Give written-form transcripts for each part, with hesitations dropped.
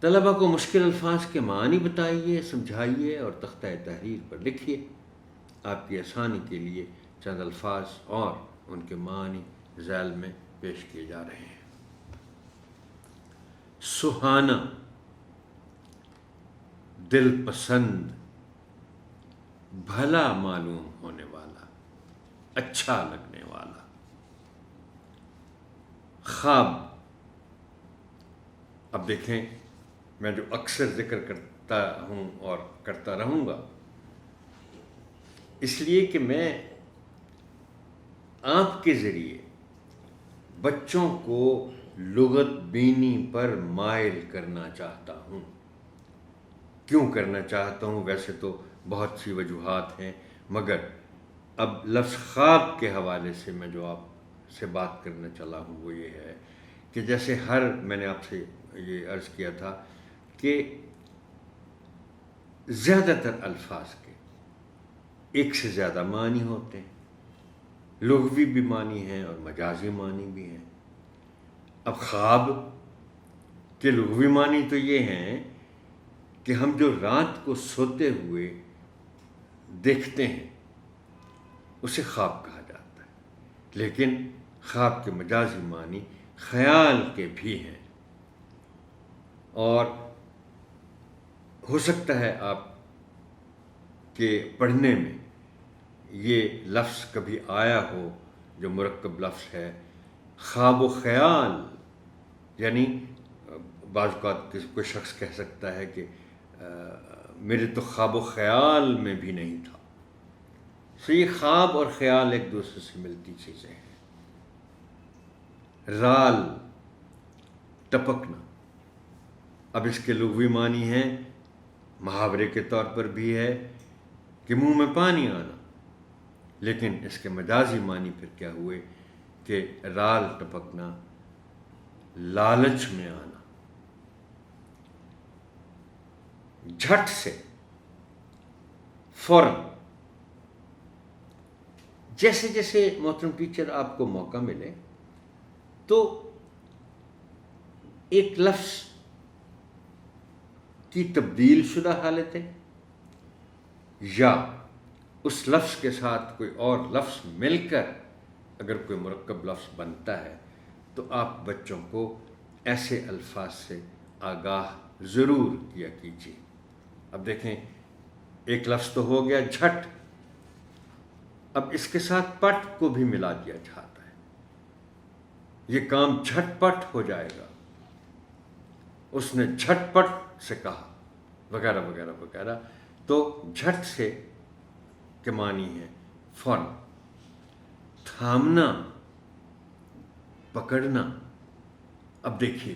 طلبہ کو مشکل الفاظ کے معنی بتائیے، سمجھائیے اور تختہ تحریر پر لکھیے۔ آپ کی آسانی کے لیے چند الفاظ اور ان کے معنی ذیل میں پیش کیے جا رہے ہیں۔ سہانا، دل پسند، بھلا معلوم ہونے والا، اچھا لگنے والا۔ خواب، اب دیکھیں میں جو اکثر ذکر کرتا ہوں اور کرتا رہوں گا، اس لیے کہ میں آپ کے ذریعے بچوں کو لغت بینی پر مائل کرنا چاہتا ہوں۔ کیوں کرنا چاہتا ہوں؟ ویسے تو بہت سی وجوہات ہیں، مگر اب لفظ خواب کے حوالے سے میں جو آپ سے بات کرنا چلا ہوں وہ یہ ہے کہ جیسے میں نے آپ سے یہ عرض کیا تھا کہ زیادہ تر الفاظ کے ایک سے زیادہ معنی ہوتے ہیں، لغوی بھی معنی ہیں اور مجازی معنی بھی ہیں۔ اب خواب کے لغوی معنی تو یہ ہیں کہ ہم جو رات کو سوتے ہوئے دیکھتے ہیں اسے خواب کہا جاتا ہے، لیکن خواب کے مجازی معنی خیال کے بھی ہیں، اور ہو سکتا ہے آپ کے پڑھنے میں یہ لفظ کبھی آیا ہو جو مرکب لفظ ہے، خواب و خیال، یعنی بعض اوقات کوئی شخص کہہ سکتا ہے کہ میرے تو خواب و خیال میں بھی نہیں تھا۔ سو یہ خواب اور خیال ایک دوسرے سے ملتی چیزیں ہیں۔ رال، ٹپکنا، اب اس کے لغوی معنی ہیں، محاورے کے طور پر بھی ہے کہ منہ میں پانی آنا، لیکن اس کے مجازی معنی پھر کیا ہوئے کہ رال ٹپکنا، لالچ میں آنا۔ جھٹ سے، فوراً، جیسے جیسے محترم ٹیچر آپ کو موقع ملے تو ایک لفظ کی تبدیل شدہ حالتیں یا اس لفظ کے ساتھ کوئی اور لفظ مل کر اگر کوئی مرکب لفظ بنتا ہے تو آپ بچوں کو ایسے الفاظ سے آگاہ ضرور کیا کیجیے۔ اب دیکھیں ایک لفظ تو ہو گیا جھٹ، اب اس کے ساتھ پٹ کو بھی ملا دیا جاتا ہے، یہ کام جھٹ پٹ ہو جائے گا، اس نے جھٹ پٹ سے کہا، وغیرہ وغیرہ وغیرہ۔ تو جھٹ سے کے معنی ہے فوراً، تھامنا، پکڑنا۔ اب دیکھیے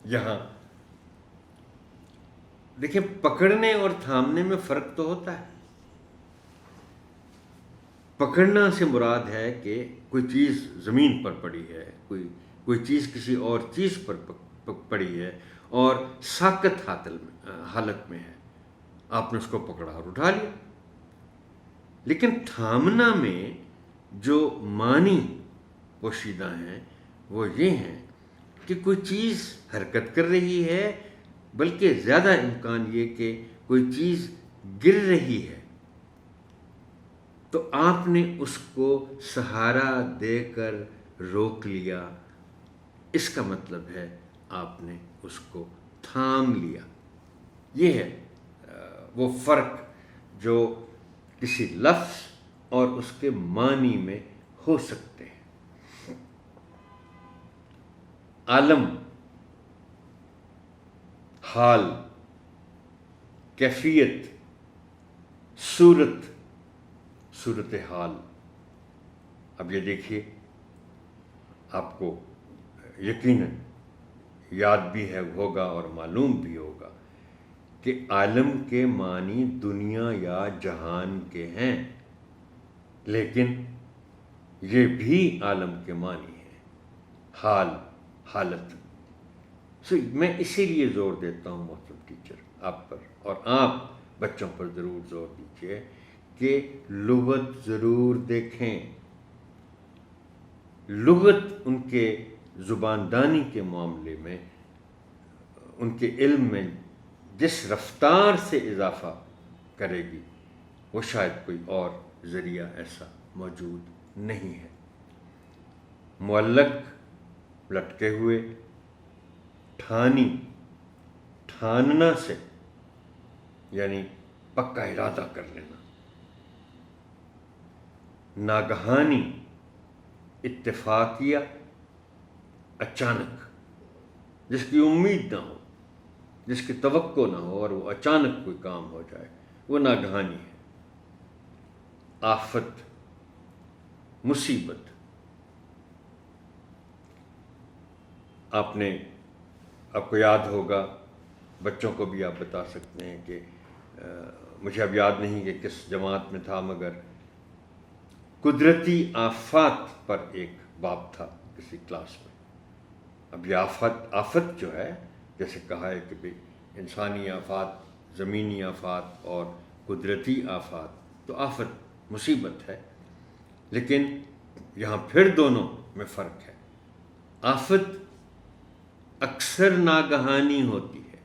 یہاں دیکھیں پکڑنے اور تھامنے میں فرق تو ہوتا ہے۔ پکڑنا سے مراد ہے کہ کوئی چیز زمین پر پڑی ہے، کوئی چیز کسی اور چیز پر پڑی ہے اور ساکت حالت میں ہے، آپ نے اس کو پکڑا اور اٹھا لیا۔ لیکن تھامنا میں جو معنی پوشیدہ ہیں وہ یہ ہیں کہ کوئی چیز حرکت کر رہی ہے، بلکہ زیادہ امکان یہ کہ کوئی چیز گر رہی ہے، تو آپ نے اس کو سہارا دے کر روک لیا، اس کا مطلب ہے آپ نے اس کو تھام لیا۔ یہ ہے وہ فرق جو کسی لفظ اور اس کے معنی میں ہو سکتے ہیں۔ عالم، حال، کیفیت، صورت حال۔ اب یہ دیکھیے آپ کو یقیناً یاد بھی ہوگا اور معلوم بھی ہوگا کہ عالم کے معنی دنیا یا جہان کے ہیں، لیکن یہ بھی عالم کے معنی ہیں، حال، حالت۔ میں اسی لیے زور دیتا ہوں محترم ٹیچر آپ پر، اور آپ بچوں پر ضرور زور دیجیے کہ لغت ضرور دیکھیں۔ لغت ان کے زبان دانی کے معاملے میں ان کے علم میں جس رفتار سے اضافہ کرے گی وہ شاید کوئی اور ذریعہ ایسا موجود نہیں ہے۔ معلق لٹکے ہوئے، ٹھاننا سے یعنی پکا ارادہ کر لینا، ناگہانی، اتفاقیہ، اچانک، جس کی امید نہ ہو، جس کی توقع نہ ہو اور وہ اچانک کوئی کام ہو جائے، وہ ناگہانی ہے۔ آفت، مصیبت۔ آپ کو یاد ہوگا، بچوں کو بھی آپ بتا سکتے ہیں کہ مجھے اب یاد نہیں کہ کس جماعت میں تھا، مگر قدرتی آفات پر ایک باب تھا کسی کلاس میں۔ اب یہ آفت جو ہے، جیسے کہا ہے کہ بھی انسانی آفات، زمینی آفات اور قدرتی آفات، تو آفت مصیبت ہے، لیکن یہاں پھر دونوں میں فرق ہے۔ آفت اکثر ناگہانی ہوتی ہے۔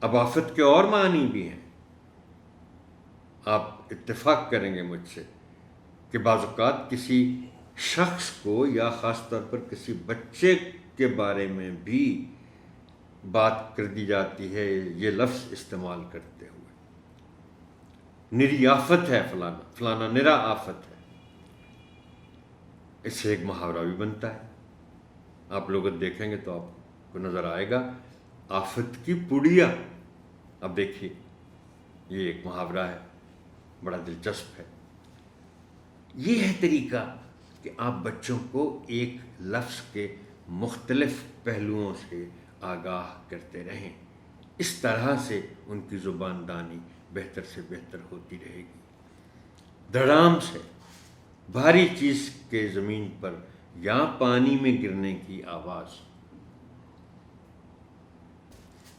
اب آفت کے اور معنی بھی ہیں، آپ اتفاق کریں گے مجھ سے کہ بعض اوقات کسی شخص کو یا خاص طور پر کسی بچے کے بارے میں بھی بات کر دی جاتی ہے یہ لفظ استعمال کرتے ہوئے، نری آفت ہے فلانا، فلانا نرا آفت ہے۔ اس سے ایک محاورہ بھی بنتا ہے، آپ لوگ دیکھیں گے تو آپ کو نظر آئے گا، آفت کی پڑیا۔ اب دیکھیے، یہ ایک محاورہ ہے، بڑا دلچسپ ہے۔ یہ ہے طریقہ کہ آپ بچوں کو ایک لفظ کے مختلف پہلوؤں سے آگاہ کرتے رہیں، اس طرح سے ان کی زبان دانی بہتر سے بہتر ہوتی رہے گی۔ دھڑام سے بھاری چیز کے زمین پر یا پانی میں گرنے کی آواز